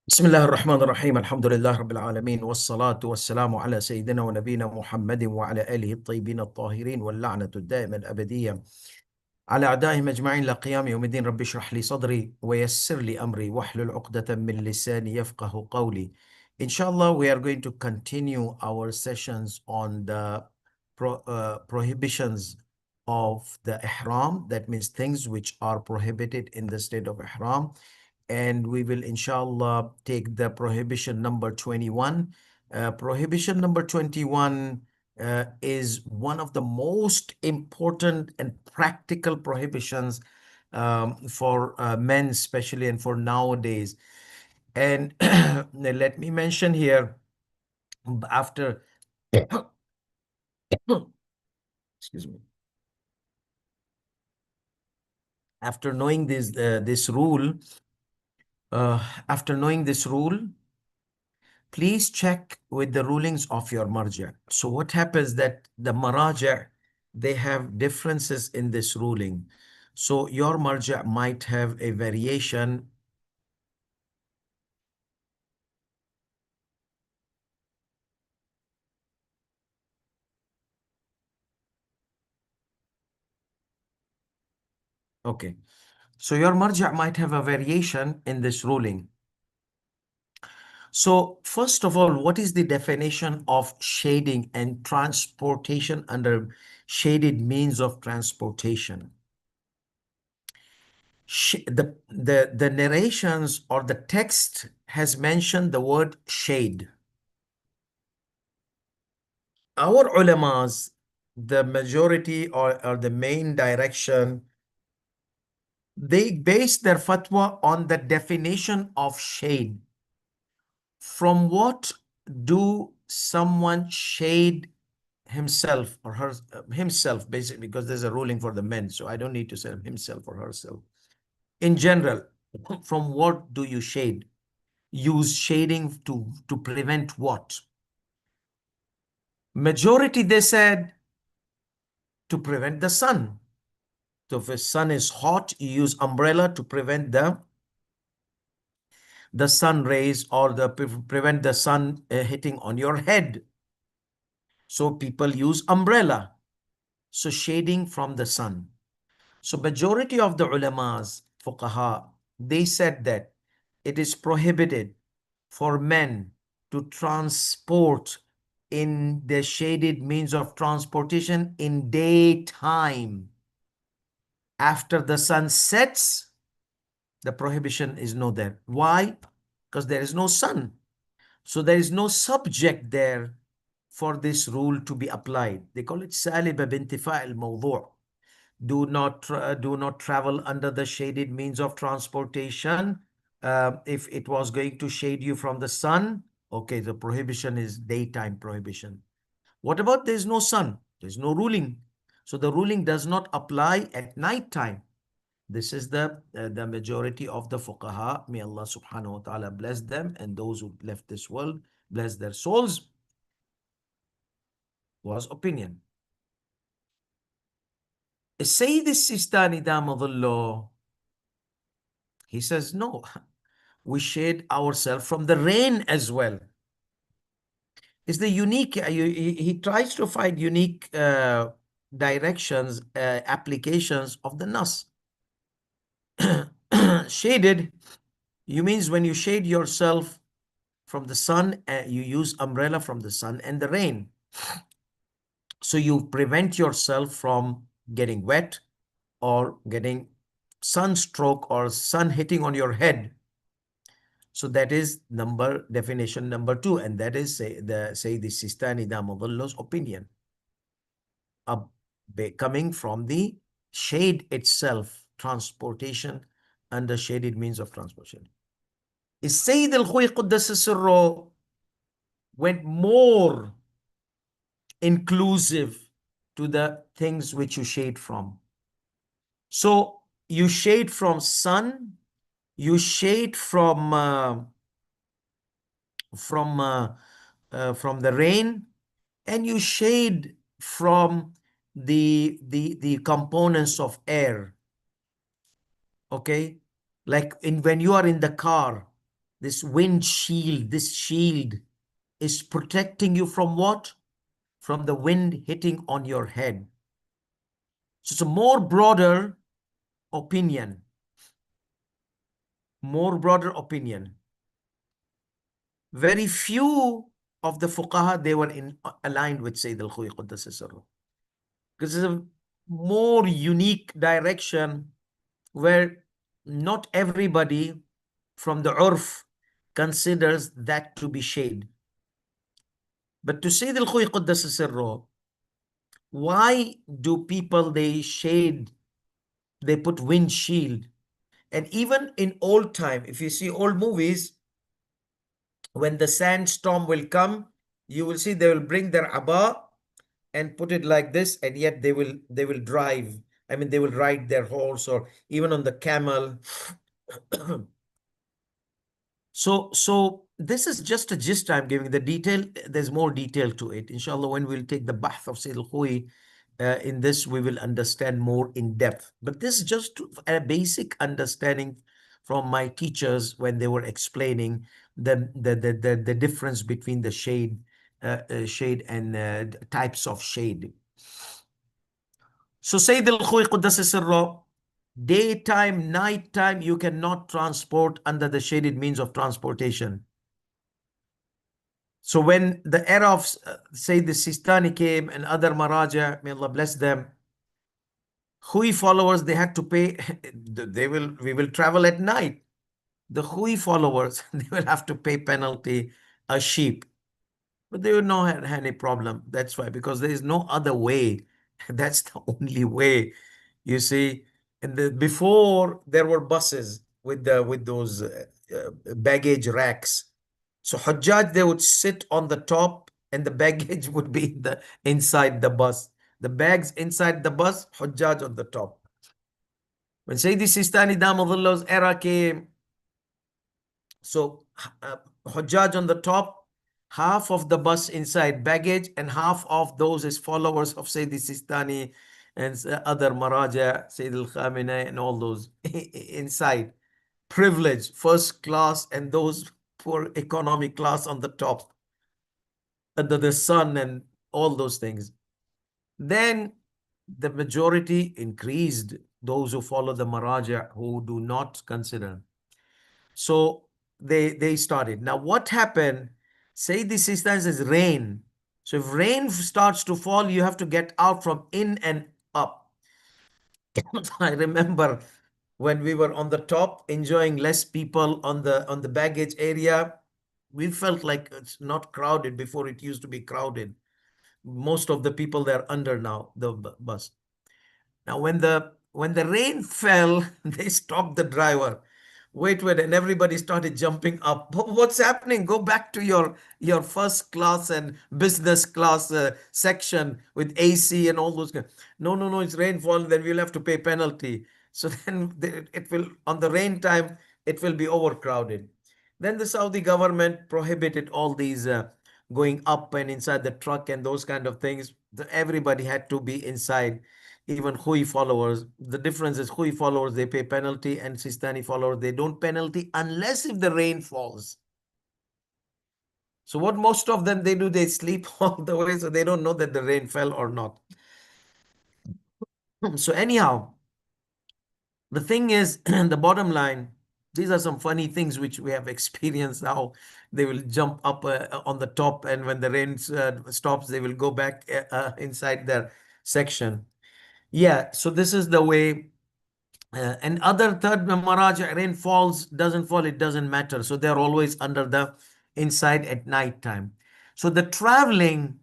بسم الله الرحمن الرحيم الحمد لله رب العالمين والصلاة والسلام على سيدنا ونبينا محمد وعلى آله الطيبين الطاهرين واللعنة الدائمة الأبدية على أعدائهم أجمعين لا قيام يوم الدين. رب اشرح لي صدري ويسر لي أمري واحلل عقدة من لساني يفقه قولي. Inshallah, we are going to continue our sessions on the prohibitions of the ihram. That means things which are prohibited in the state of ihram. And we will inshallah take the prohibition number 21. Prohibition number 21 is one of the most important and practical prohibitions for men especially, and for nowadays. And let me mention here, after excuse me, after knowing this rule, after knowing this rule, please check with the rulings of your marja. So what happens that the maraja, they have differences in this ruling. So your marja might have a variation. Okay. So your marja might have a variation in this ruling. So first of all, what is the definition of shading and transportation under shaded means of transportation? The narrations or the text has mentioned the word shade. Our ulamas, the majority or the main direction, they base their fatwa on the definition of shade. From what do someone shade himself or her, himself basically, because there's a ruling for the men, so I don't need to say himself or herself. In general, from what do you shade? Use shading to prevent what? Majority, they said, to prevent the sun. So if the sun is hot, you use umbrella to prevent the sun rays, or prevent the sun hitting on your head. So people use umbrella. So shading from the sun. So majority of the ulamas, fuqaha, they said that it is prohibited for men to transport in the shaded means of transportation in daytime. After the sun sets, the prohibition is no there. Why? Because there is no sun. So there is no subject there for this rule to be applied. They call it saliba bintifa al-mawdu'. Do not travel under the shaded means of transportation. If it was going to shade you from the sun, okay, the prohibition is daytime prohibition. What about there's no sun? There's no ruling. So the ruling does not apply at night time. This is the majority of the fuqaha. May Allah subhanahu wa ta'ala bless them, and those who left this world, bless their souls, was opinion. Sayyid Sistani Damadullah, he says, no, we shade ourselves from the rain as well. It's the unique, he tries to find unique directions, applications of the nas. Shaded, you means when you shade yourself from the sun, you use umbrella from the sun and the rain. So you prevent yourself from getting wet or getting sunstroke or sun hitting on your head. So that is definition number 2, and that is the Sistani Damadallah's opinion, coming from the shade itself, transportation under shaded means of transportation. Sayyid al-Khuy Quddas Sirro went more inclusive to the things which you shade from. So you shade from sun, you shade from the rain, and you shade from the components of air. Okay, like when you are in the car, this windshield, this shield is protecting you from what? From the wind hitting on your head. So it's a more broader opinion. More broader opinion. Very few of the fuqaha, they were aligned with Sayyid al-Khuwi Quddasa Sirruh. Because it's a more unique direction where not everybody from the urf considers that to be shade. But to Sayyid al-Khuwi Quddasa Sirruh, why do people, they shade, they put windshield? And even in old time, if you see old movies, when the sandstorm will come, you will see they will bring their abba and put it like this, and yet they will drive. I mean, they will ride their horse or even on the camel. So this is just a gist I'm giving. The detail, there's more detail to it. Inshallah, when we'll take the bahth of Sayyid al-Khuwi, in this, we will understand more in depth. But this is just a basic understanding from my teachers when they were explaining the difference between the shade and types of shade. So Sayyid al-Khuwi Quddasa Sirruh, daytime, nighttime, you cannot transport under the shaded means of transportation. So when the era of Sayyid Sistani came and other Maraja, may Allah bless them, Khuwi followers, they had to pay, we will travel at night. The Khuwi followers, they will have to pay penalty, a sheep. But they will not have any problem. That's why, because there is no other way. That's the only way. You see, before there were buses with those baggage racks. So Hajjaj, they would sit on the top and the baggage would be inside the bus. The bags inside the bus, Hajjaj on the top. When Sayyidi Sistani Damadullah's era came, so Hajjaj on the top, half of the bus inside baggage, and half of those is followers of Sayyidi Sistani and other Maraja, Sayyid al-Khamenei and all those inside. Privilege, first class, and those poor economy class on the top, under the sun and all those things. Then the majority increased, those who follow the Maraja, who do not consider. So they started. Now what happened? Say this instance is rain. So if rain starts to fall, you have to get out from in and up. I remember when we were on the top, enjoying less people on the baggage area, we felt like it's not crowded. Before it used to be crowded. Most of the people, they're under now, the bus. Now when the rain fell, they stopped the driver. Wait, and everybody started jumping up. What's happening? Go back to your first class and business class section with AC and all those. No, it's rainfall. Then we'll have to pay penalty. So then it will, on the rain time, it will be overcrowded. Then the Saudi government prohibited all these going up and inside the truck and those kind of things. Everybody had to be inside. Even Khuwi followers, the difference is Khuwi followers, they pay penalty, and Sistani followers, they don't penalty unless if the rain falls. So what most of them, they do, they sleep all the way, so they don't know that the rain fell or not. So anyhow, the thing is, the bottom line, these are some funny things which we have experienced now. They will jump up on the top, and when the rain stops, they will go back inside their section. Yeah, so this is the way. And other third Maharaj, rain falls, doesn't fall, it doesn't matter. So they're always under the inside at night time. So the traveling,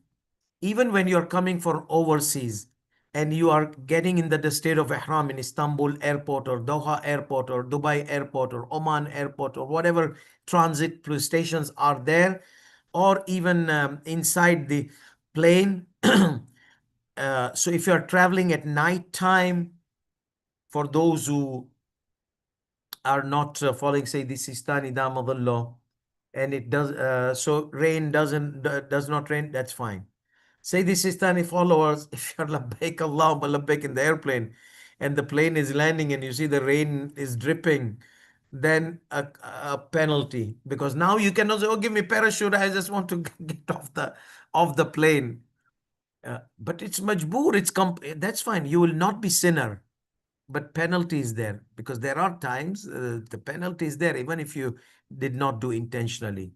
even when you're coming from overseas and you are getting in the state of Ihram in Istanbul airport or Doha airport or Dubai airport or Oman airport or whatever transit stations are there, or even inside the plane. So if you're traveling at night time, for those who are not following, say, the Sistani Damadullah, and it does, so rain does not rain, that's fine. Say the Sistani followers, if you're labbaik Allahumma labbaik in the airplane and the plane is landing and you see the rain is dripping, then a penalty, because now you cannot say, oh, give me parachute, I just want to get off the plane. But it's majboor, that's fine, you will not be sinner, but penalty is there, because there are times the penalty is there even if you did not do intentionally.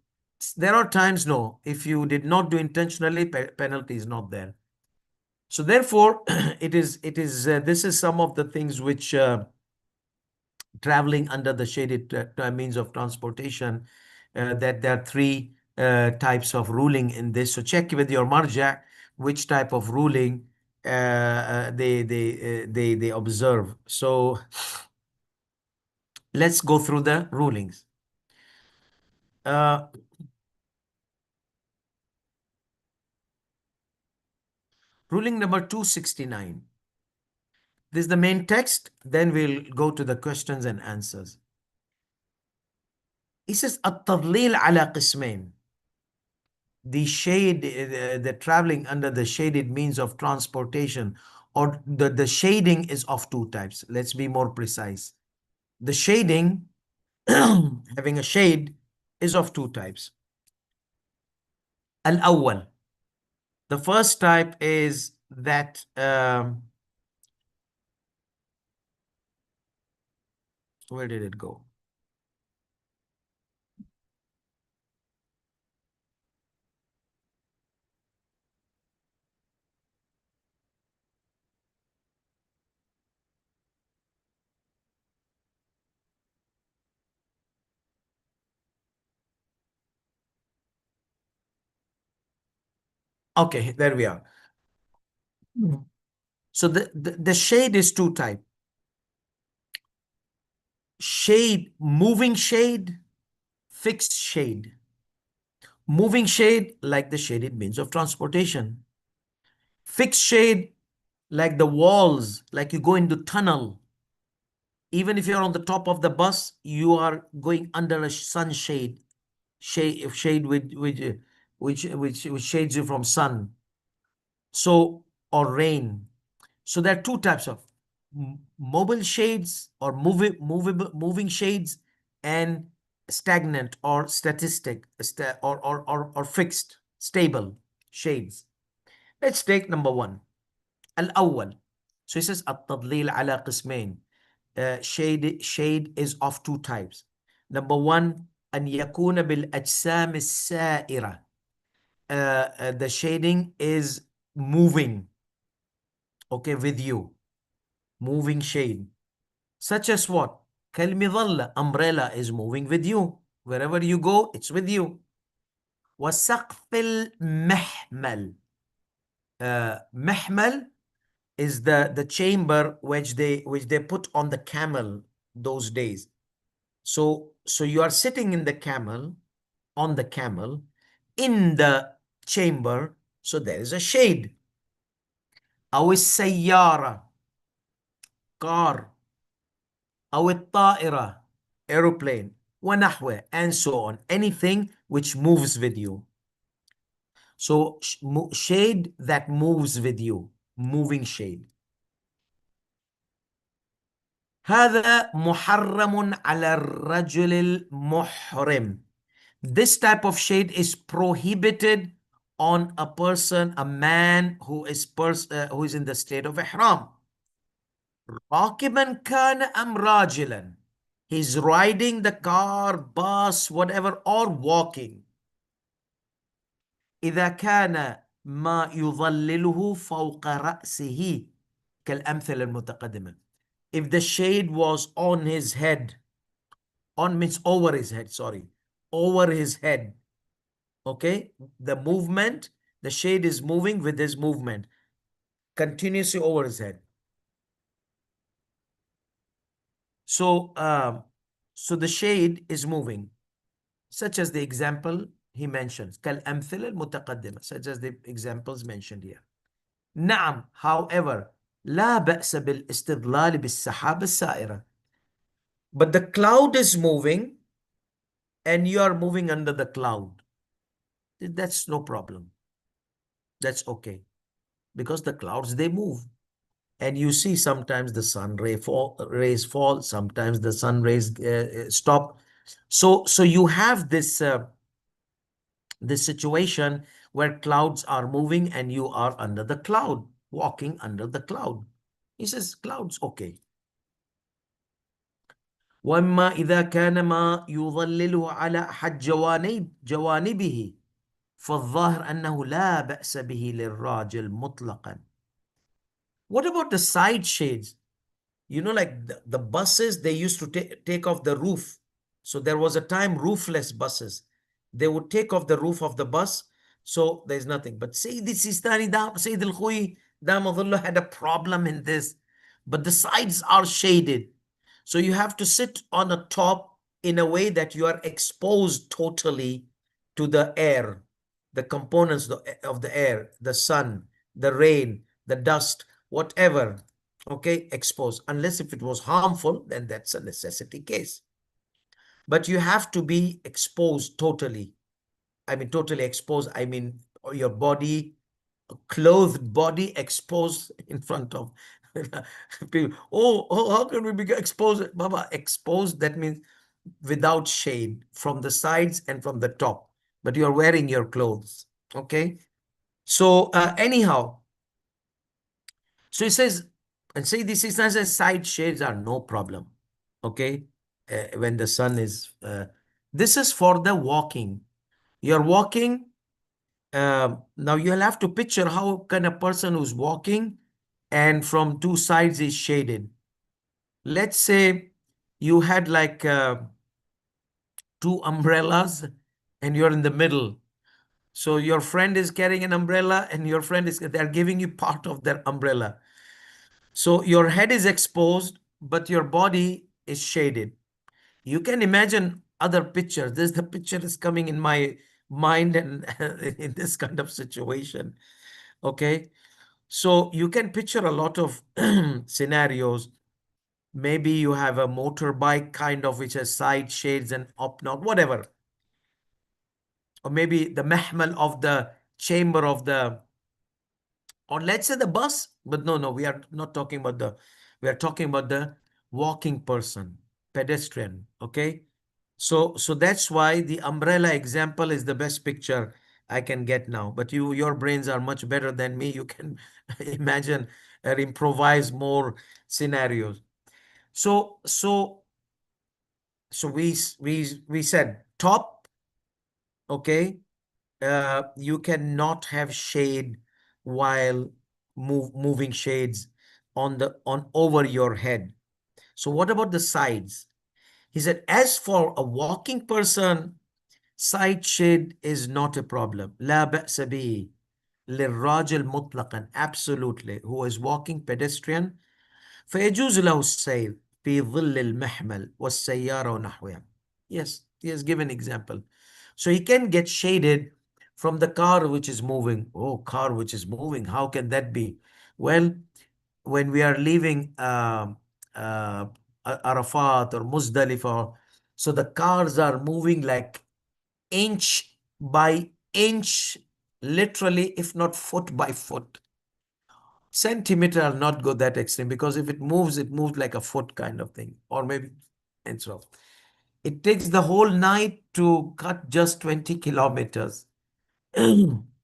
There are times, no, if you did not do intentionally, penalty is not there. So therefore, this is some of the things which traveling under the shaded means of transportation, that there are three types of ruling in this. So check with your marja which type of ruling they observe. So let's go through the rulings. Uh, Ruling number 269. This is the main text. Then we'll go to the questions and answers. It says, التضليل على قسمين. The shade, the traveling under the shaded means of transportation, or the shading is of two types. Let's be more precise. The shading, having a shade, is of two types. Al-awwal. The first type is that where did it go? Okay, there we are. So the shade is two type. Shade, moving shade, fixed shade. Moving shade, like the shaded means of transportation. Fixed shade, like the walls, like you go into tunnel. Even if you're on the top of the bus, you are going under a sunshade, shade which shades you from sun. So, or rain. So there are two types of mobile shades, or moving shades, and stagnant or or fixed, stable shades. Let's take number one. Al-awwal. So he says, التضليل على قسمين. Shade is of two types. Number one, أن يكون بالأجسام السائرة. The shading is moving, okay, with you. Moving shade. Such as what? كالمظلة, umbrella is moving with you. Wherever you go, it's with you. وسقف المحمل. محمل is the chamber which they put on the camel those days. So you are sitting in the camel, on the camel, in the chamber, so there is a shade. أو السيارة, car. أو الطائرة, aeroplane. ونحوه, and so on. Anything which moves with you. So shade that moves with you, moving shade. هذا محرم على الرجل المحرم. This type of shade is prohibited on a person, a man who is in the state of ihram. راكبا كان أم راجلا. He's riding the car, bus, whatever, or walking. إذا كان ما يظلله فوق رأسه كالأمثلة المتقدمة. If the shade was on his head, on means over his head, sorry, over his head, okay, the movement, the shade is moving with his movement continuously over his head. So the shade is moving, such as the example he mentions, كالأمثلة المتقدمة, such as the examples mentioned here. نعم, however, لا بأس بالاستظلال بالسحاب السائرة. But the cloud is moving and you are moving under the cloud. That's no problem. That's okay. Because the clouds, they move. and you see sometimes the rays fall, sometimes the sun rays stop. So you have this situation where clouds are moving and you are under the cloud, walking under the cloud. He says clouds, okay. وَأَمَّا إِذَا كَانَ مَا يُظَلِّلُهُ عَلَى أَحَدْ جوانبه فالظاهر أنه لا بأس به للراجل مطلقا. What about the side shades? You know, like the buses, they used to take off the roof. So there was a time roofless buses. They would take off the roof of the bus. So there's nothing. But Sayyid Sistani Sayyid Al-Khui Damadullah had a problem in this. But the sides are shaded. So you have to sit on the top in a way that you are exposed totally to the air, the components of the air, the sun, the rain, the dust, whatever. Okay, exposed. Unless if it was harmful, then that's a necessity case. But you have to be exposed totally. I mean, totally exposed. I mean, your body, clothed body exposed in front of people. How can we be exposed? Baba, exposed, that means without shade from the sides and from the top. But you're wearing your clothes. Okay. So anyhow, so he says, and say this is as side shades are no problem. Okay. When the sun is, this is for the walking. You're walking. Now you'll have to picture how can a person who's walking and from two sides is shaded. Let's say you had like two umbrellas and you're in the middle. So your friend is carrying an umbrella and your friend is, they're giving you part of their umbrella. So your head is exposed, but your body is shaded. You can imagine other pictures. This the picture is coming in my mind and in this kind of situation. Okay. So you can picture a lot of scenarios. Maybe you have a motorbike kind of which has side shades and up, not whatever. Or maybe the mahmal of the chamber of the, or let's say the bus, but no, we are not talking about we are talking about the walking person, pedestrian, okay? So that's why the umbrella example is the best picture I can get now. But your brains are much better than me. You can imagine or improvise more scenarios. So we said top, okay? You cannot have shade while moving shades on over your head. So what about the sides? He said, as for a walking person, side shade is not a problem. لا بأس به للراجل مطلقا. Absolutely. Who is walking pedestrian, فيجوز له السير في ظل المحمل والسيارة ونحوها. Yes, he has given example. So he can get shaded from the car which is moving. Oh, car which is moving. How can that be? Well, when we are leaving uh, Arafat or Muzdalifah, so the cars are moving like inch by inch, literally, if not foot by foot. Centimeter, I'll not go that extreme because if it moves like a foot kind of thing, or maybe, and so it takes the whole night to cut just 20 kilometers.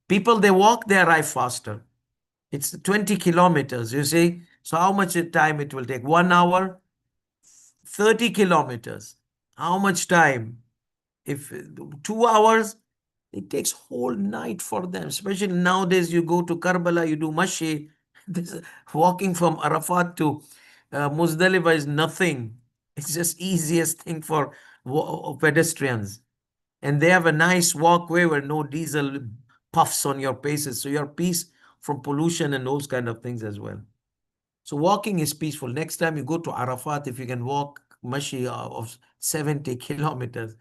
People, they walk, they arrive faster. It's 20 kilometers, you see. So how much time it will take? 1 hour, 30 kilometers. How much time? If 2 hours, it takes whole night for them. Especially nowadays, you go to Karbala, you do mashi. This, walking from Arafat to Muzdalifah is nothing. It's just easiest thing for pedestrians. And they have a nice walkway where no diesel puffs on your paces. So you're peace from pollution and those kind of things as well. So walking is peaceful. Next time you go to Arafat, if you can walk mashi of 70 kilometers,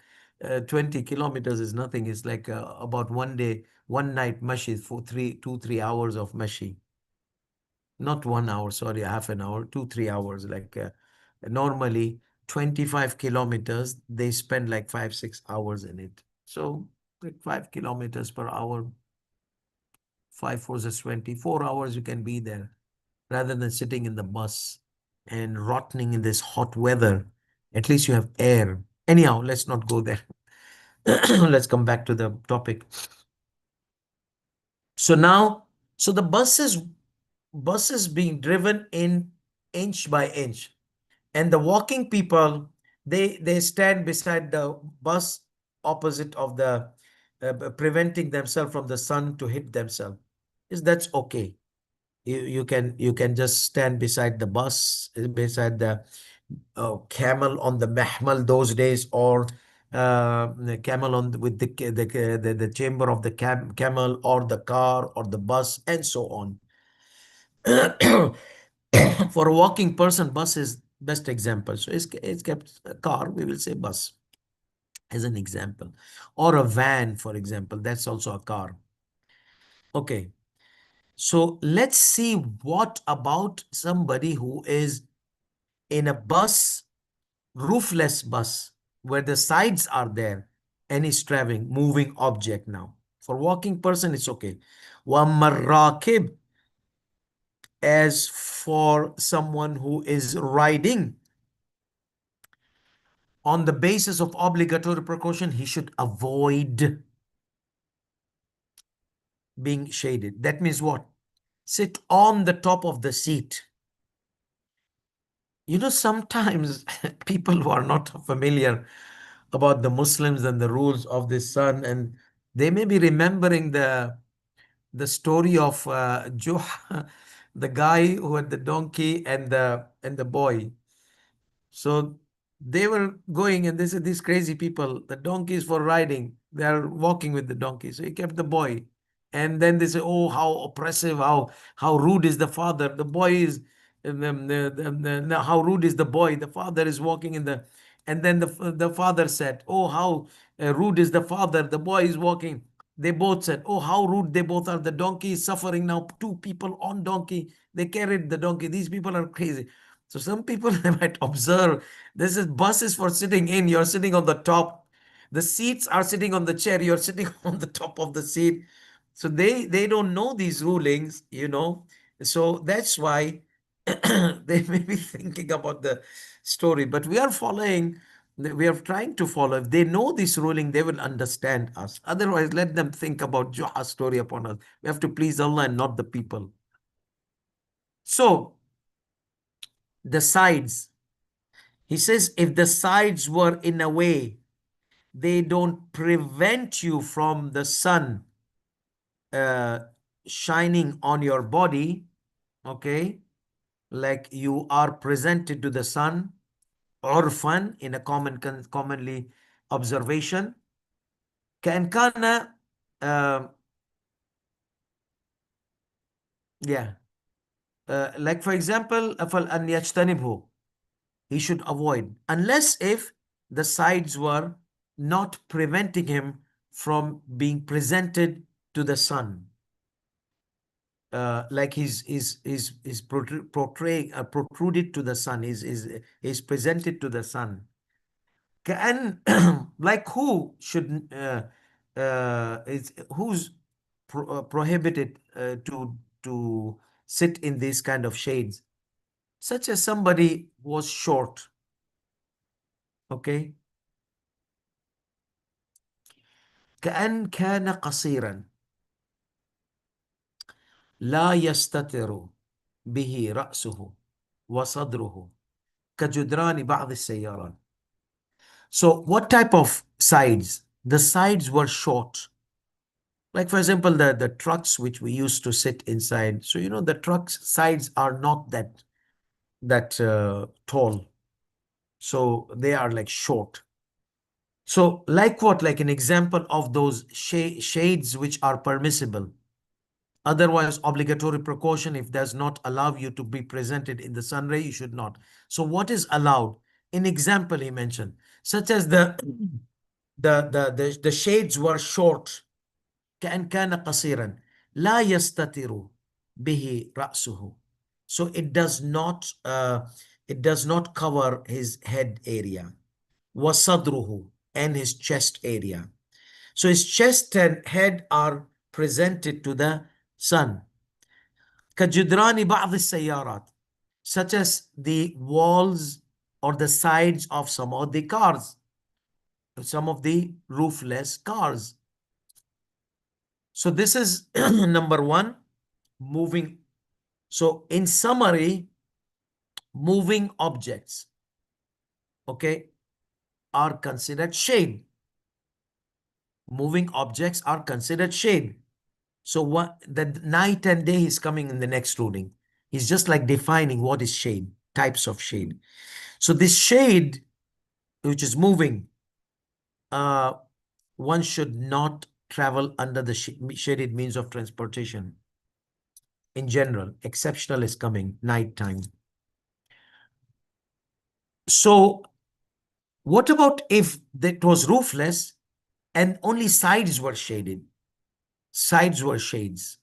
20 kilometers is nothing. It's like about 1 day, 1 night mashi for 2-3 hours of mashi. Not 1 hour, sorry, half an hour, 2-3 hours. Like normally 25 kilometers, they spend like 5-6 hours in it. So like 5 kilometers per hour, 5 4 is 24 hours you can be there. rather than sitting in the bus and rotting in this hot weather. At least you have air. Anyhow, let's not go there. Let's come back to the topic. So now, so the buses being driven in inch by inch, and the walking people, they stand beside the bus opposite of the preventing themselves from the sun to hit themselves. Is that's okay? You can just stand beside the bus, beside the camel on the mahmal those days, or the camel on with the chamber of the camel, or the car or the bus, and so on. For a walking person, bus is best example. So it's kept a car, we will say bus as an example, or a van, for example. That's also a car. Okay. So let's see what about somebody who is in a bus, roofless bus, where the sides are there and is traveling, moving object now. For walking person, it's okay. وَمَرَّاكِبْ, as for someone who is riding, on the basis of obligatory precaution, he should avoid being shaded. That means what? Sit on the top of the seat. You know, sometimes people who are not familiar about the Muslims and the rules of the sun, and they may be remembering the story of Juh, the guy who had the donkey and the boy. So they were going, and they said, these crazy people, the donkey is for riding. They are walking with the donkey. So he kept the boy. And then they say, oh, how oppressive, how rude is the father. The boy is, how rude is the boy. The father is walking in the, and then the father said, oh, how rude is the father. The boy is walking. They both said, oh, how rude they both are. The donkey is suffering now. Two people on donkey. They carried the donkey. These people are crazy. So some people they might observe, this is bus is for sitting in, you're sitting on the top. The seats are sitting on the chair, you're sitting on the top of the seat. So they don't know these rulings, you know. So that's why they may be thinking about the story. But we are following, we are trying to follow. If they know this ruling, they will understand us. Otherwise, let them think about Juha's story upon us. We have to please Allah and not the people. So the sides. He says, if the sides were in a way, they don't prevent you from the sun uh, shining on your body, okay, like you are presented to the sun, orphan in a commonly observation. كأن كان yeah, like for example, فَلْأَنْ يَجْتَنِبْهُ, he should avoid, unless if the sides were not preventing him from being presented to the sun. Like he's protruded to the sun, is presented to the sun. And like who should is who's prohibited to sit in these kind of shades, such as somebody was short. Okay. كأن كان قصيرا لا يستتر به رأسه وصدره كجدران بعض السيارات. So what type of sides? The sides were short. Like for example, the trucks which we used to sit inside. So you know the trucks sides are not that tall. So they are like short. So like what? Like an example of those shades which are permissible. Otherwise, obligatory precaution, if does not allow you to be presented in the sun ray, you should not. So what is allowed? In example, he mentioned, such as the shades were short. كأن كان قصيرا لا يستتر به رأسه. So it does not cover his head area. وصدره, and his chest area. So his chest and head are presented to the sun. كجدران بعض السيارات, such as the walls or the sides of some of the cars, some of the roofless cars. So this is number one, moving. So in summary, moving objects, okay, are considered shade. Moving objects are considered shade. So what the night and day is coming in the next ruling. He's just like defining what is shade, types of shade. So this shade, which is moving, uh, one should not travel under the shaded means of transportation. In general, exceptional is coming, night time. So what about if it was roofless and only sides were shaded? Sides were shades.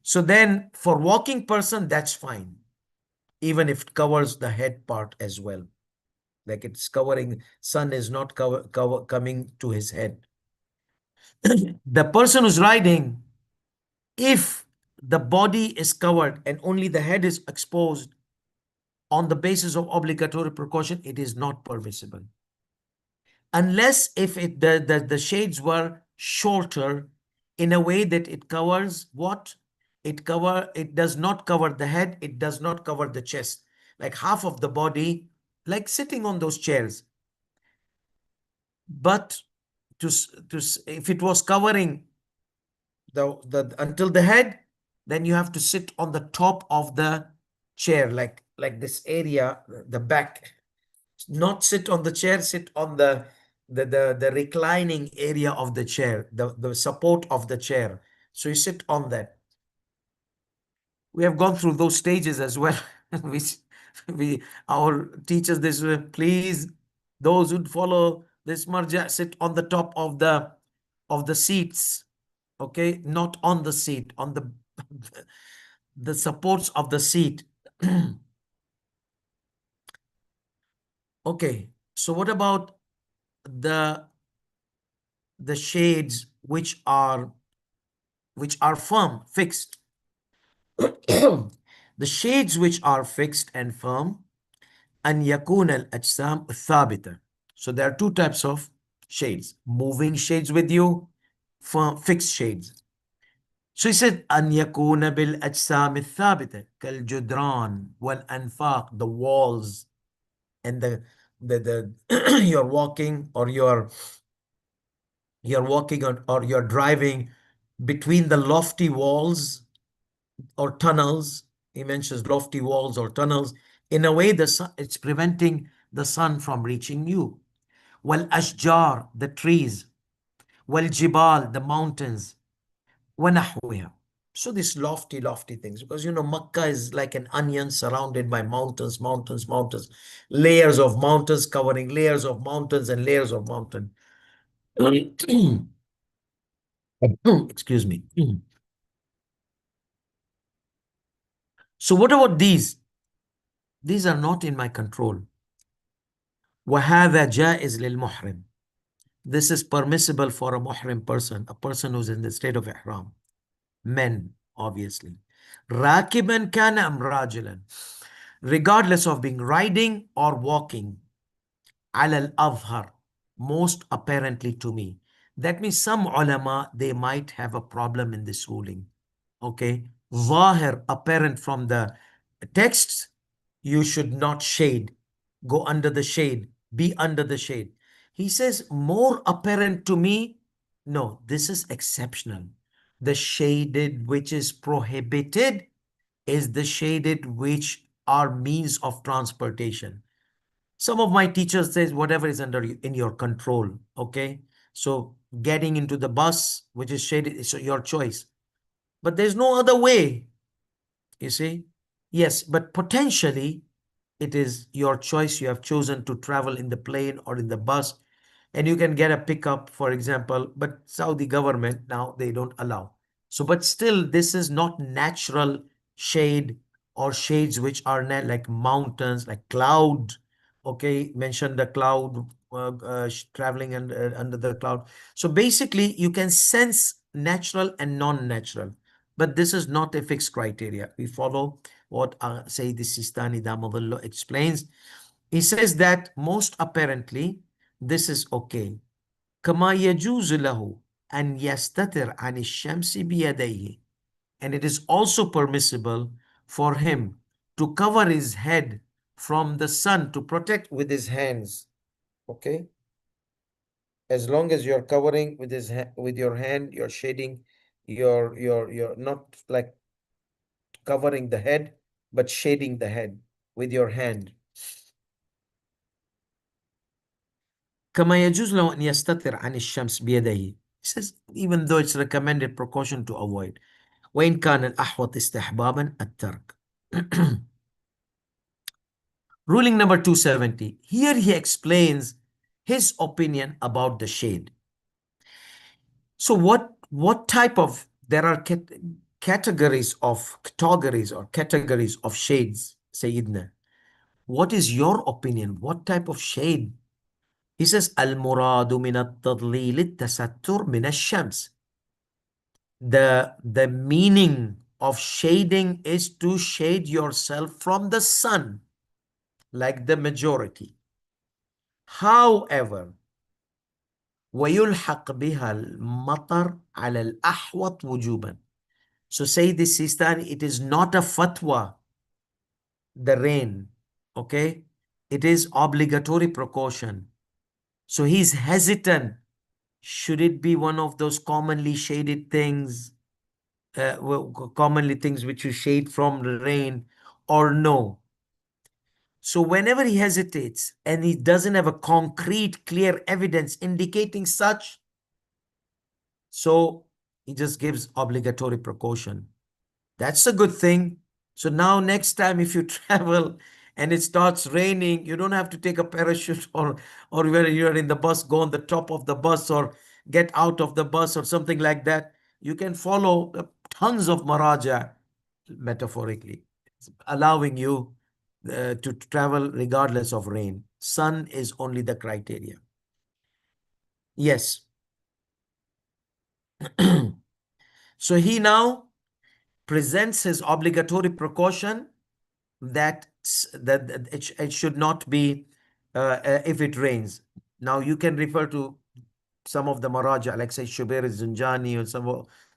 So then for walking person, that's fine, even if it covers the head part as well. Like it's covering, sun is not coming to his head. The person who's riding, if the body is covered and only the head is exposed on the basis of obligatory precaution, it is not permissible. Unless if the shades were shorter in a way that it covers what? It does not cover the head, it does not cover the chest. Like half of the body, like sitting on those chairs. But if it was covering the until the head, then you have to sit on the top of the chair, like this area, the back. Not sit on the chair, sit on the reclining area of the chair, the support of the chair. So you sit on that. We have gone through those stages as well. we our teachers, this please, those who follow this marja, sit on the top of the seats, okay, not on the seat, on the the supports of the seat. Okay, so what about the shades which are firm, fixed? The shades which are fixed and firm, أن يكون الأجسام ثابتة. So there are two types of shades: moving shades with you, firm, fixed shades. So he said أن يكون بالأجسام الثابتة كالجدران والأنفاق, the walls and the you're walking or you're walking on, or you're driving between the lofty walls or tunnels. He mentions lofty walls or tunnels. In a way, the sun, it's preventing the sun from reaching you. Wal ashjar, the trees. Wal jibal, the mountains. Wanahwiha. So these lofty things, because you know Makkah is like an onion surrounded by mountains, mountains, mountains, layers of mountains covering layers of mountains and layers of mountain. Excuse me. So what about these? These are not in my control. وَهَذَا جَائِزْ لِلْمُحْرِمِ. This is permissible for a muhrim person, a person who's in the state of ihram. Men, obviously. رَاكِبًا كَانَ أَمْ رَاجِلًا. Regardless of being riding or walking. عَلَى الْأَظْهَرِ. Most apparently to me. That means some ulama, they might have a problem in this ruling. Okay. Zahir, apparent from the texts, you should not shade. Go under the shade. Be under the shade. He says, more apparent to me, no, this is exceptional. The shaded which is prohibited is the shaded which are means of transportation. Some of my teachers says whatever is under in your control. Okay. So getting into the bus, which is shaded, is your choice. But there's no other way. You see? Yes, but potentially it is your choice. You have chosen to travel in the plane or in the bus, and you can get a pickup, for example, but Saudi government now, they don't allow. So, but still, this is not natural shade or shades which are like mountains, like cloud. Okay, mentioned the cloud, traveling under the cloud. So basically, you can sense natural and non-natural. But this is not a fixed criteria. We follow what Sayyid Sistani Damadullah explains. He says that most apparently this is okay. كما يجوز له أن يستتر عن الشمس بيديه. And it is also permissible for him to cover his head from the sun, to protect with his hands. Okay? As long as you're covering with with your hand, you're shading you're not like covering the head, but shading the head with your hand. كما يجوز له أن يستتر عن الشمس بيديه. He says, even though it's recommended precaution to avoid. وإن كان الأحوط استحبابا الترك. Ruling number 270. Here he explains his opinion about the shade. So what type of, there are categories of shades, Sayyidina. What is your opinion? What type of shade? He says, Al-muradu min at-tadlil at-tasattur min ash-shams. The meaning of shading is to shade yourself from the sun, like the majority. However, ويلحق بها المطر على الأحوط وجوبا. So say this Sistani, it is not a fatwa, the rain, okay? It is obligatory precaution. So he's hesitant. Should it be one of those commonly shaded things, commonly things which you shade from the rain, or no? So whenever he hesitates and he doesn't have a concrete, clear evidence indicating such, so he just gives obligatory precaution. That's a good thing. So now next time if you travel and it starts raining, you don't have to take a parachute or when you're in the bus, go on the top of the bus or get out of the bus or something like that. You can follow tons of maraja, metaphorically, allowing you to travel regardless of rain. Sun is only the criteria. Yes. So he now presents his obligatory precaution that it should not be if it rains. Now you can refer to some of the maraja, like say Shubair Zunjani, or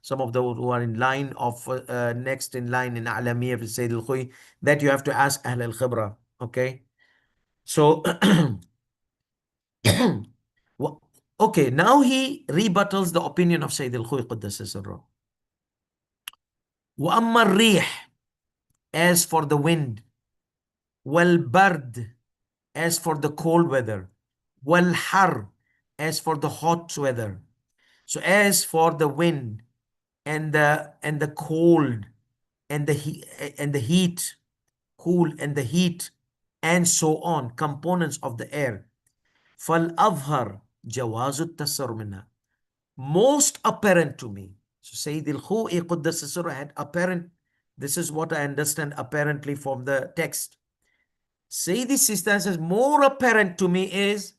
some of those who are in line of next in line in Alamiyya for Sayyid al-Khuy, that you have to ask Ahl al-Khibra. Okay, so okay, now he rebuttals the opinion of Sayyid al-Khuy Quddasa Sirruh. وَأَمَّا الرِّيحِ, as for the wind, وَالْبَرْد, as for the cold weather, وَالْحَرْ, as for the hot weather. So as for the wind and the cold and the heat, cool and the heat, and so on, components of the air, فَالْأَظْهَرْ جَوَازُ التَّسَرُّ مِنْهَا, most apparent to me. So Sayyid al-Khu'i Quddasa Sirruh had apparent, this is what I understand apparently from the text. Sayyid Sistani says, more apparent to me is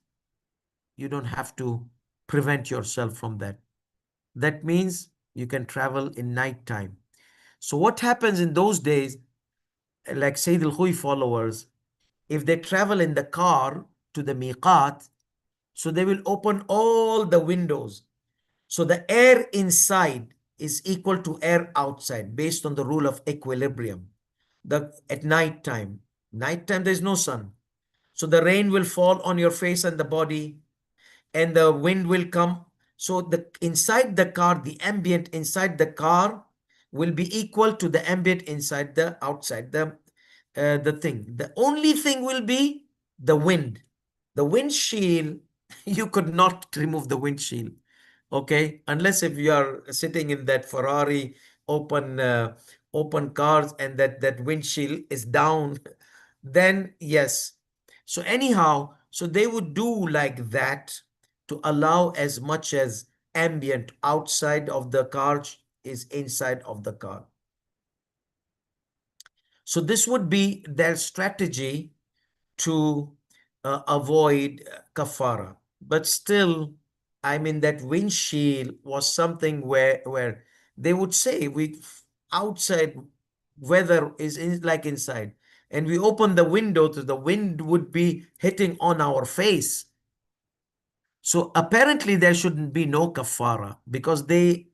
you don't have to prevent yourself from that. That means you can travel in night time. So what happens in those days, like Sayyid al-Khu'i followers, if they travel in the car to the miqat, so they will open all the windows. So the air inside is equal to air outside based on the rule of equilibrium. At night time there's no sun. So the rain will fall on your face and the body, and the wind will come. So the inside the car, the ambient inside the car will be equal to the ambient inside the outside the thing. The only thing will be the wind. The windshield, you could not remove the windshield. Okay, unless if you are sitting in that Ferrari open cars and that windshield is down, then yes. So anyhow, so they would do like that to allow as much as ambient outside of the car is inside of the car. So this would be their strategy to avoid kafara. But still, I mean, that windshield was something where they would say, outside weather is like inside, and we open the window, to the wind would be hitting on our face. So apparently there shouldn't be no kafara, because they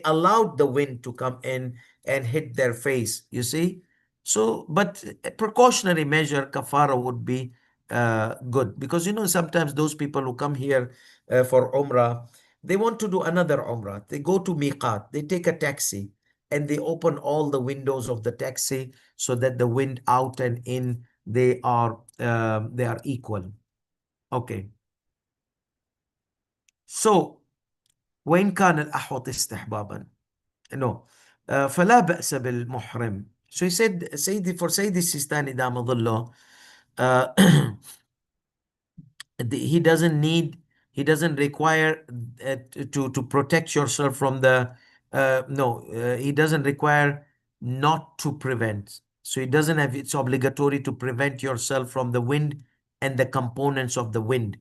allowed the wind to come in and hit their face, you see. So, but a precautionary measure, kafara would be good, because sometimes those people who come here for Umrah, they want to do another Umrah. They go to Miqat, they take a taxi, and they open all the windows of the taxi so that the wind out and in, they are equal. Okay. So وإن كان الأحوط استحبابا. No. فلا بأس بالمحرم. So he said, for Sayyidi Sistani Dama Dhullah, uh, he doesn't require to protect yourself from the, no, he doesn't require not to prevent. So it doesn't have, it's obligatory to prevent yourself from the wind and the components of the wind.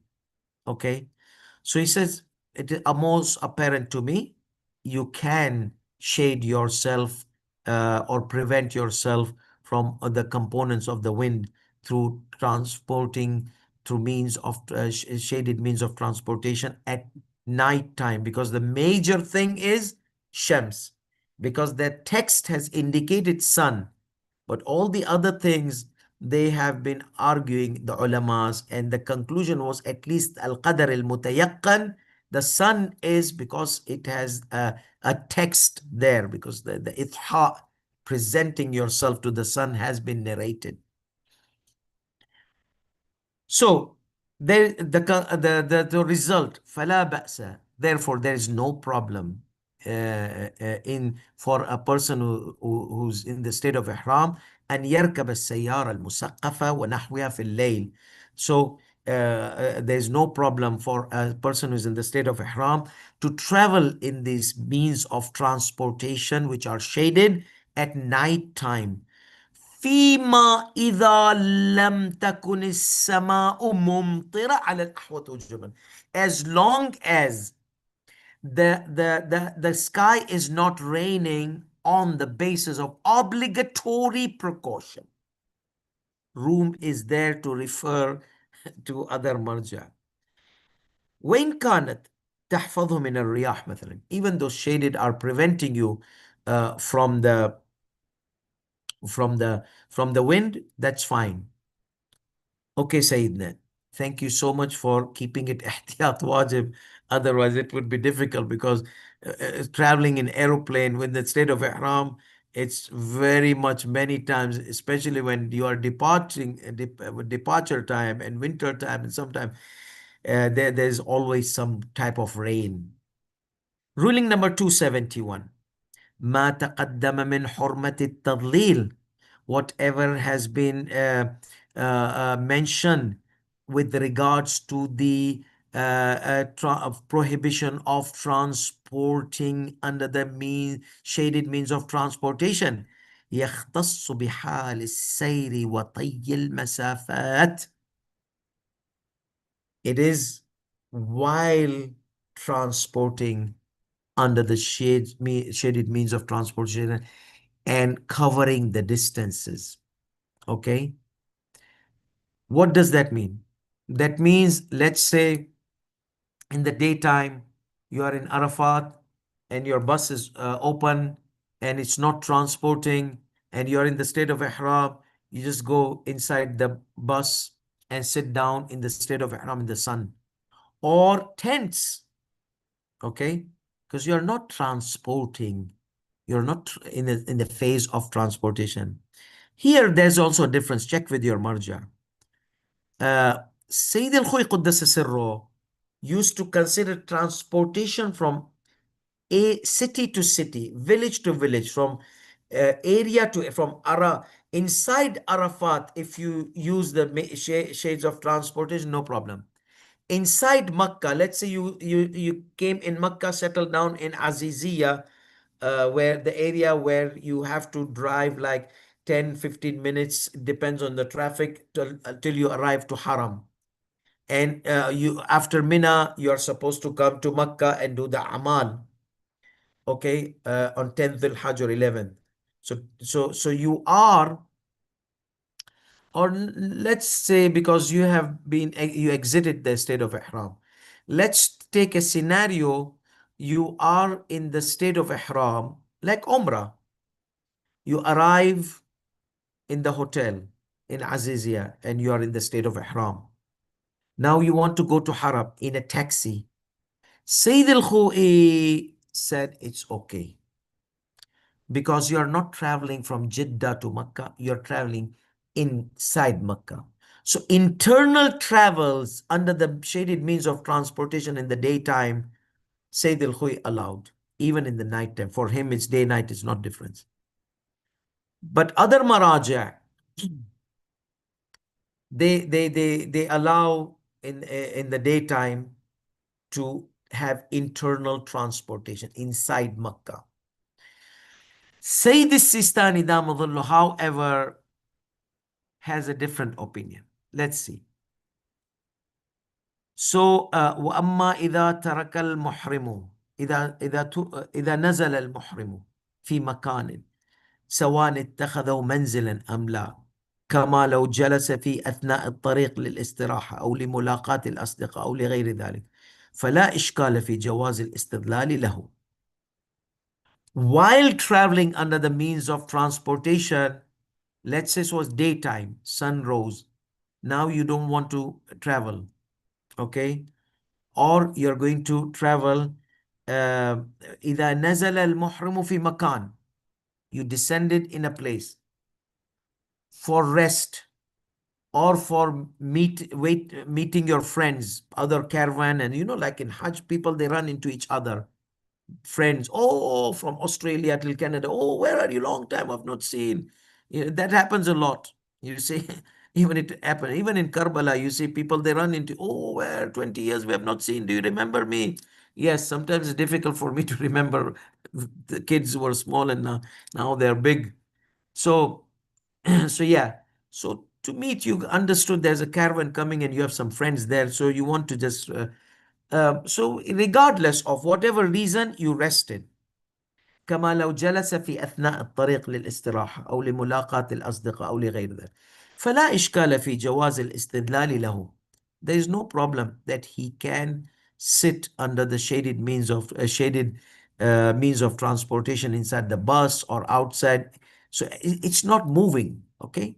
Okay. So he says, it is most apparent to me, you can shade yourself or prevent yourself from the components of the wind through transporting, through means of shaded means of transportation at night time, because the major thing is Shams, because the text has indicated sun, but all the other things, they have been arguing, the ulamas, and the conclusion was at least al-qadar al-mutayaqqan, the sun is, because it has a text there, because the itha, presenting yourself to the sun, has been narrated. So the result, فلا بأس, therefore there is no problem in for a person who's in the state of ihram أن يركب السيارة المسقفة ونحوها في الليل. So there's no problem for a person who's in the state of ihram to travel in these means of transportation which are shaded at night time. فيما إذا لم تكن السماء ممطرة على الأحوط وجوبا, as long as the sky is not raining on the basis of obligatory precaution. Room is there to refer to other marja. وإن كانت تحفظه من الرياح مثلا, even those shaded are preventing you from the wind, that's fine. Okay, Sayyidina, thank you so much for keeping it ihtiyat wajib. Otherwise, it would be difficult, because traveling in aeroplane with the state of ihram, it's very much many times, especially when you are departing, with departure time and winter time, and sometimes there's always some type of rain. Ruling number 271. ما تقدم من حرمة التضليل, whatever has been mentioned with regards to the prohibition of transporting under the shaded means of transportation, يختص بحال السير وطي المسافات. It is while transporting under the shaded means of transportation and covering the distances. Okay. What does that mean? That means, let's say in the daytime, you are in Arafat and your bus is open and it's not transporting, and you're in the state of ihram, you just go inside the bus and sit down in the state of ihram in the sun, or tents. Okay, because you're not transporting, you're not in the phase of transportation. Here, there's also a difference. Check with your marja. Sayyid al-Khuy Quddasa Sirro used to consider transportation from a city to city, village to village, from area to, inside Arafat, if you use the shades of transportation, no problem. Inside Makkah, let's say you came in Makkah, settled down in Aziziyah, where the area where you have to drive like 10-15 minutes, depends on the traffic, till you arrive to Haram. And you, after Mina, you are supposed to come to Makkah and do the Amal, okay, on 10th al-Hajj or 11th. So you are, or let's say because you exited the state of ihram. Let's take a scenario. You are in the state of ihram, like Umrah. You arrive in the hotel in Azizia and you are in the state of ihram. Now you want to go to Haram in a taxi. Sayyid al-Khou'i said it's okay because you are not traveling from Jeddah to Makkah, you're traveling inside Makkah. So internal travels under the shaded means of transportation in the daytime, Sayyid al-Khou'i allowed, even in the nighttime. For him, it's day, night, it's not difference. But other maraja, they allow in the daytime to have internal transportation inside Makkah. Sayyid Sistani Damadullah, however, has a different opinion. Let's see. So, وأما إذا ترك المحرم إذا نزل المحرم في مكان سواء اتخذه منزلا أم لا، كما لو جلس في أثناء الطريق للاستراحة أو لملاقاة الأصدقاء أو لغير ذلك، فلا إشكال في جواز الاستدلال له. While traveling under the means of transportation, let's say it was daytime, sun rose, now you don't want to travel, okay? Or you're going to travel, إذا نزل المحرم في مكان, you descended in a place for rest or for meeting your friends, other caravan, and like in Hajj, people they run into each other. Friends, oh, from Australia till Canada, oh, where are you? Long time I've not seen. That happens a lot. You see, even it happens. Even in Karbala, you see people they run into, oh, where 20 years we have not seen. Do you remember me? Yes, sometimes it's difficult for me to remember the kids who were small and now they're big. So, so yeah. So to meet, you understood there's a caravan coming and you have some friends there. So you want to just so regardless of whatever reason, you rested. كما لو جلس في أثناء الطريق للاستراحة أو لملاقاة الأصدقاء أو لغير ذلك، فلا إشكال في جواز الاستدلال له. There is no problem that he can sit under the shaded means of transportation inside the bus or outside. So it's not moving, okay?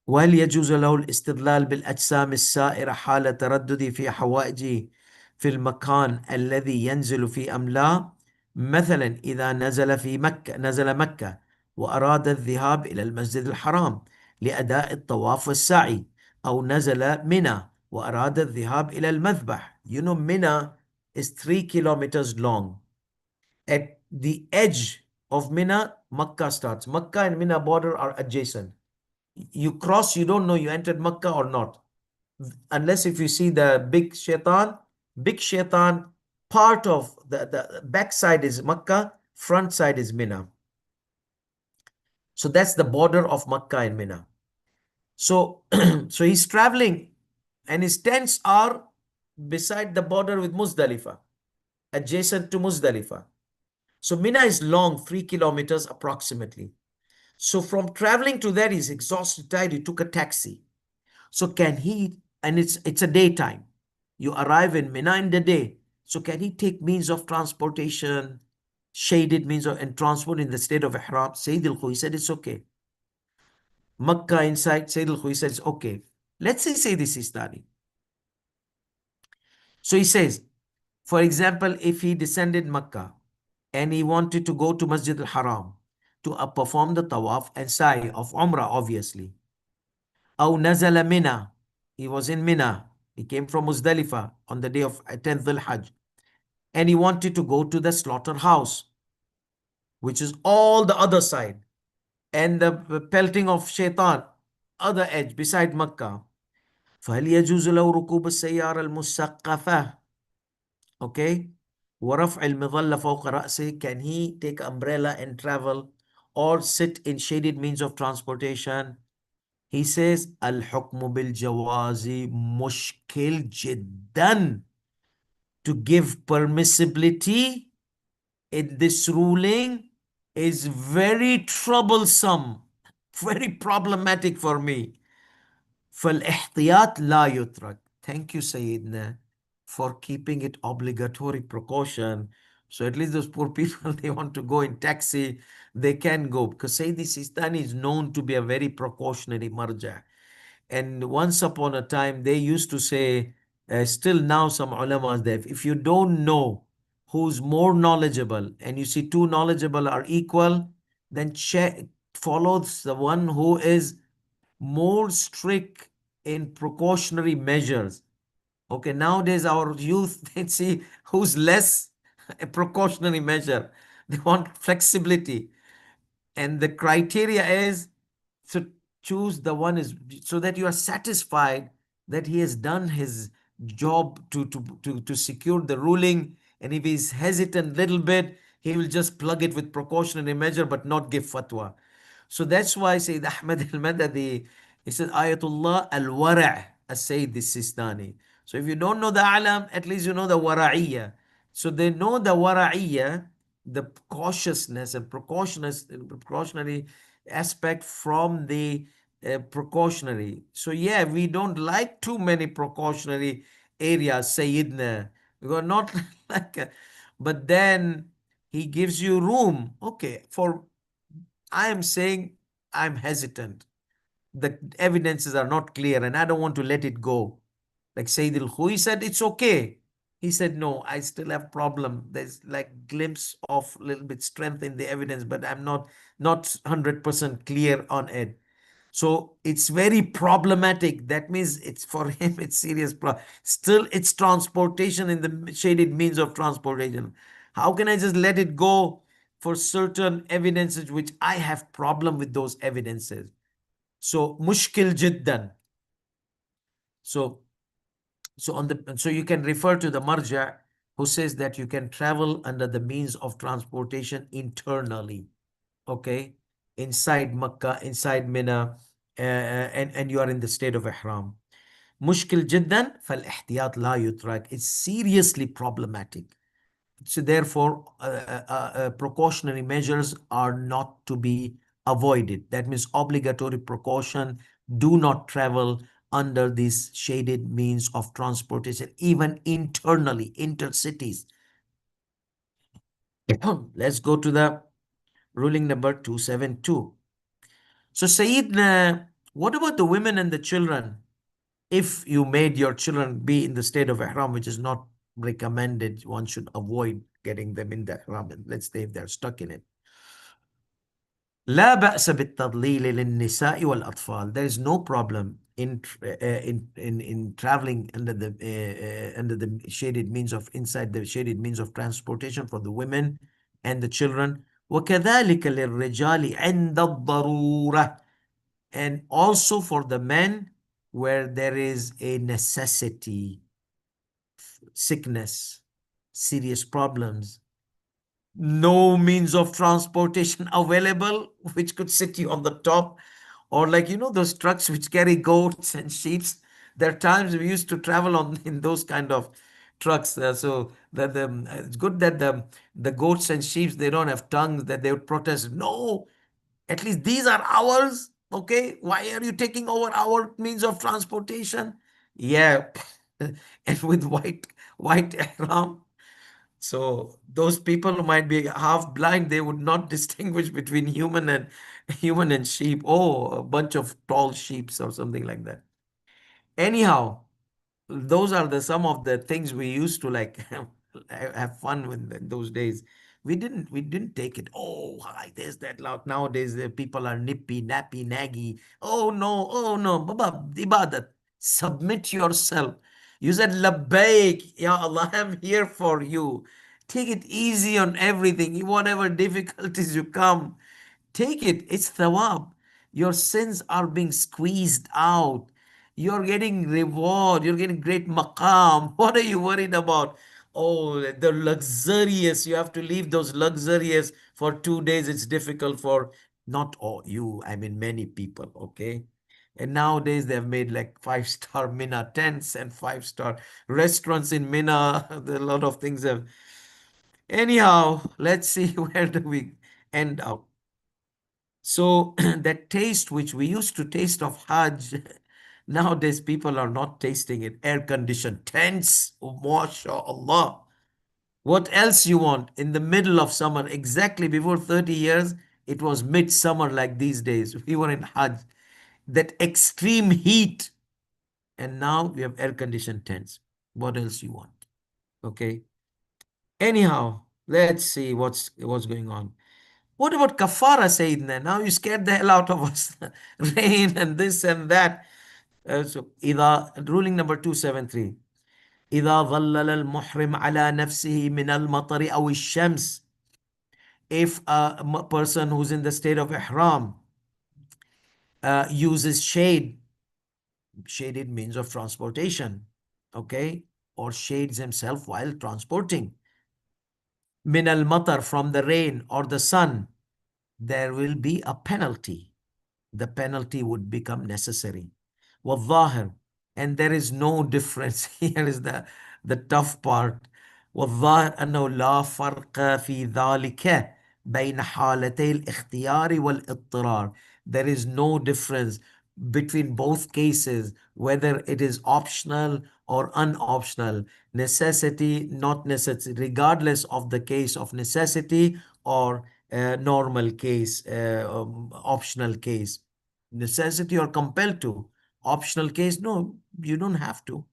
وهل يجوز له الاستدلال بالأجسام السائرة حال ترددي في حوائجه في المكان الذي ينزل فيه أم لا؟ مثلا إذا نزل مكة وأراد الذهاب إلى المسجد الحرام لأداء الطواف والسعي، أو نزل منى وأراد الذهاب إلى المذبح. Mina is 3 kilometers long. At the edge of Mina, Makkah starts. Makkah and Mina border are adjacent. You cross, you don't know you entered Makkah or not. Unless if you see the big shaitan, part of the back side is Makkah, front side is Mina. So that's the border of Makkah and Mina. So, so he's traveling and his tents are beside the border with Muzdalifah, adjacent to Muzdalifah. So Mina is long, 3 kilometers approximately. So from traveling to there, he's exhausted, tired, he took a taxi. So can he, and it's a daytime, you arrive in Mina in the day. So can he take means of transportation, shaded means of and transport in the state of Ihram? Sayyid al-Khou'i said it's okay. Makkah inside, Sayyid al-Khou'i said it's okay. Let's say Sayyid Sistani. So he says, for example, if he descended Makkah and he wanted to go to Masjid al-Haram to perform the tawaf and sa'i of Umrah, obviously. أو نزل Mina. He was in Mina. He came from Muzdalifah on the day of 10th Dhul-Hajj. And he wanted to go to the slaughterhouse, which is all the other side. And the pelting of shaitan, other edge, beside Makkah. فهل يجوز له ركوب السيارة المسقفة? Okay. ورفع المظلة فوق رأسه. Can he take umbrella and travel or sit in shaded means of transportation? He says, الحكم بالجواز مشكل جدا. To give permissibility in this ruling is very troublesome, very problematic for me. فالاحتياط لا يترك. Thank you, Sayyidina, for keeping it obligatory precaution. So at least those poor people, they want to go in taxi, they can go. Because Sayyid Sistani is known to be a very precautionary marja. And once upon a time, they used to say, still now some ulamas there, if you don't know who's more knowledgeable and you see two knowledgeable are equal, then check, follow the one who is more strict in precautionary measures. Okay, nowadays our youth, they see who's less a precautionary measure. They want flexibility. And the criteria is to choose the one is so that you are satisfied that he has done his job to secure the ruling. And if he's hesitant little bit, he will just plug it with precautionary measure but not give fatwa. So that's why Sayyid Ahmad al-Madadi, he said, Ayatullah al-Wara' as-Sayyid al-Sistani. So if you don't know the alam, at least you know the wara'iyya. So they know the wara'iyya, the cautiousness and precautionary aspect from the precautionary. So yeah, we don't like too many precautionary areas, Sayyidina. We are not like, but then he gives you room. Okay, for I am saying I'm hesitant. The evidences are not clear and I don't want to let it go. Like Sayyid al-Khui said, it's okay. He said, no, I still have problem. There's like glimpse of a little bit strength in the evidence, but I'm not 100% clear on it. So it's very problematic. That means it's for him, it's serious. Still, it's transportation in the shaded means of transportation. How can I just let it go for certain evidences which I have problem with those evidences? So mushkil jiddan. So so you can refer to the marja who says that you can travel under the means of transportation internally, okay, inside Makkah, inside Mina, and you are in the state of ihram. Mushkil jiddan fal ihtiyat la yutrak. It's seriously problematic. So therefore, precautionary measures are not to be avoided. That means obligatory precaution. Do not travel under these shaded means of transportation, even internally, intercities. Let's go to the ruling number 272. So, Sayyid, what about the women and the children? If you made your children be in the state of ihram, which is not recommended, one should avoid getting them in the ihram. Let's say if they're stuck in it. لا بأس بالتضليل للنساء والأطفال. There is no problem in traveling under the shaded means of inside the shaded means of transportation for the women and the children. وكذلك للرجال عند الضرورة. And also for the men where there is a necessity, sickness, serious problems, no means of transportation available which could sit you on the top, or like those trucks which carry goats and sheep. There are times we used to travel on in those kind of trucks, so that it's good that the goats and sheep, they don't have tongues, that they would protest. No, at least these are ours. Okay, why are you taking over our means of transportation? Yeah. And with white ihram. So those people who might be half blind, they would not distinguish between human and sheep. Oh, a bunch of tall sheep or something like that. Anyhow, those are the some of the things we used to like have fun with in those days. We didn't take it. Oh, hi, there's that loud. Nowadays, the people are nippy, nappy, naggy. Oh no, Baba, ibadat. Submit yourself. You said, Labbaik, Ya Allah, I'm here for you. Take it easy on everything. Whatever difficulties you come, take it. It's thawab. Your sins are being squeezed out. You're getting reward. You're getting great maqam. What are you worried about? Oh, the luxurious. You have to leave those luxurious for 2 days. It's difficult for not all you, I mean many people, okay? And nowadays they've made like five-star Mina tents and five-star restaurants in Mina. A lot of things have. Anyhow, let's see where do we and out. So that taste which we used to taste of Hajj, nowadays people are not tasting it. Air-conditioned tents, oh, mashallah. What else you want? In the middle of summer, exactly before 30 years, it was midsummer like these days. We were in Hajj. That extreme heat. And now we have air-conditioned tents. What else you want? Okay. Anyhow, let's see what's going on. What about kafara, Sayyidina? Now you scared the hell out of us. Rain and this and that. Ruling number 273. إذا ظلل المحرم على نفسه من المطر أو الشمس. If a person who's in the state of ihram uses shaded means of transportation, okay, or shades himself while transporting, min al matar, from the rain or the sun, there will be a penalty. The penalty would become necessary. والظاهر, and there is no difference. Here is the tough part. والظاهر أنه لا فرق في ذلك بين حالتي الاختيار والاضطرار. There is no difference between both cases, whether it is optional or unoptional, necessity, not necessity, regardless of the case of necessity or normal case, optional case. Necessity or compelled to. Optional case, no, you don't have to.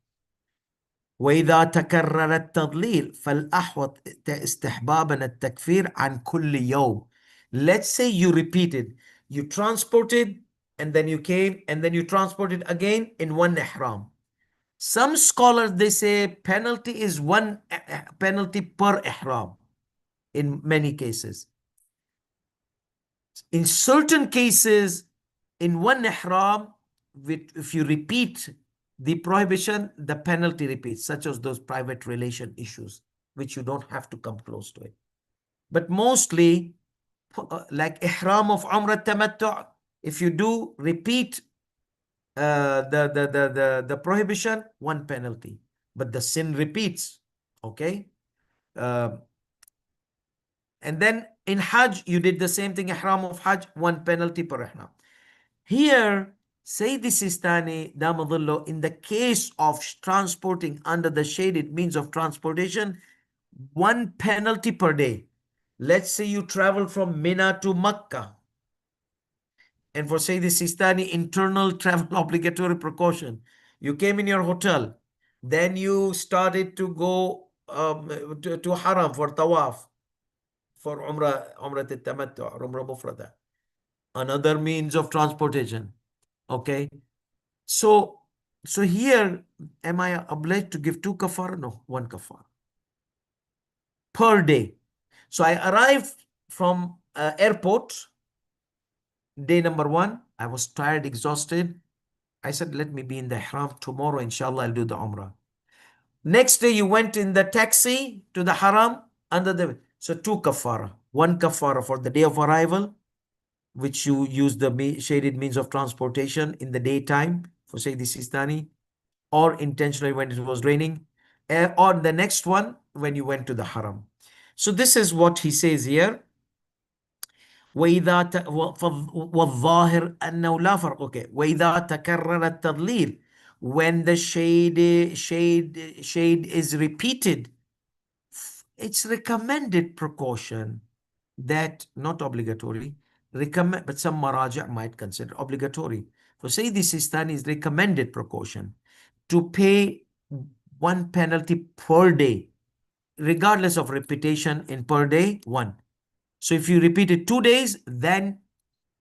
وإذا تكرر التضليل فالأحوط استحبابا التكفير عن كل يوم. Let's say you repeated, you transported and then you came and then you transported again in one ihram. Some scholars, they say penalty is one penalty per ihram in many cases. In certain cases, in one ihram, if you repeat the prohibition, the penalty repeats, such as those private relation issues, which you don't have to come close to it. But mostly, like ihram of Umrah Tamattu', if you do repeat the prohibition, one penalty. But the sin repeats, okay? And then in Hajj, you did the same thing, ihram of Hajj, one penalty per ihram. Here, Sayyid Sistani Damadullah, in the case of transporting under the shaded means of transportation, one penalty per day. Let's say you travel from Mina to Makkah. And for Sayyid Sistani, internal travel obligatory precaution. You came in your hotel. Then you started to go to Haram for Tawaf, for Umrah al-Tamattu, Umrah Mufrada. Another means of transportation. Okay. So here, am I obliged to give two kafara? No, one kafara per day. So I arrived from airport, day number 1. I was tired, exhausted. I said, let me be in the ihram. Tomorrow, inshallah, I'll do the umrah. Next day, you went in the taxi to the haram under the... So two kafara. One kafara for the day of arrival, which you use the shaded means of transportation in the daytime for Sayyid Sistani, or intentionally when it was raining, or the next one when you went to the haram. So this is what he says here. والظاهر أنه لا فرق. Okay. وإذا تكرر التضليل, when the shade is repeated, it's recommended precaution, that not obligatory, recommend, but some maraja might consider obligatory. For Sayyid Sistani is recommended precaution to pay one penalty per day, regardless of repetition in per day, one. So if you repeat it 2 days, then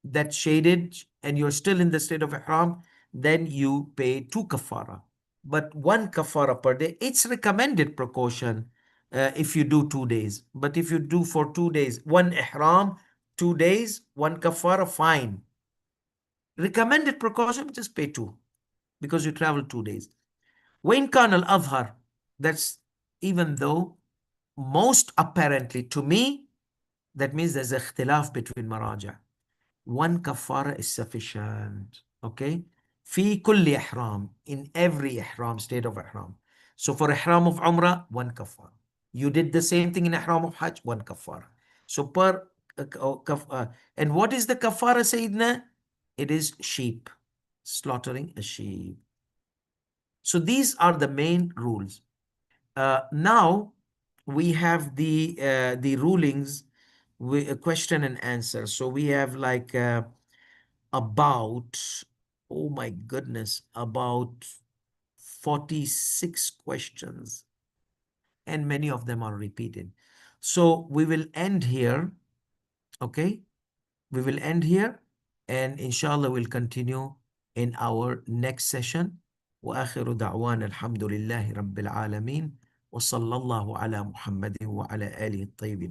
that shaded and you're still in the state of ihram, then you pay 2 kafara. But 1 kafara per day, it's recommended precaution if you do 2 days. But if you do for 2 days, 1 ihram, 2 days, 1 kafara, fine. Recommended precaution, just pay 2 because you travel 2 days. Wain kan al adhar, that's even though most apparently to me, that means there's a ikhtilaf between maraja. 1 kafara is sufficient. Okay? Fi kulli ihram, in every ihram, state of ihram. So for ihram of umrah, 1 kafara. You did the same thing in ihram of hajj, 1 kafara. So per And what is the kafara, Sayyidina? It is sheep, slaughtering a sheep. So these are the main rules. Now we have the rulings, question and answer. So we have like about, oh my goodness, about 46 questions, and many of them are repeated. So we will end here. Okay, we will end here, and inshallah we'll continue in our next session. وآخر دعوانا الحمد لله رب العالمين وصلى الله على محمد وعلى آله الطيبين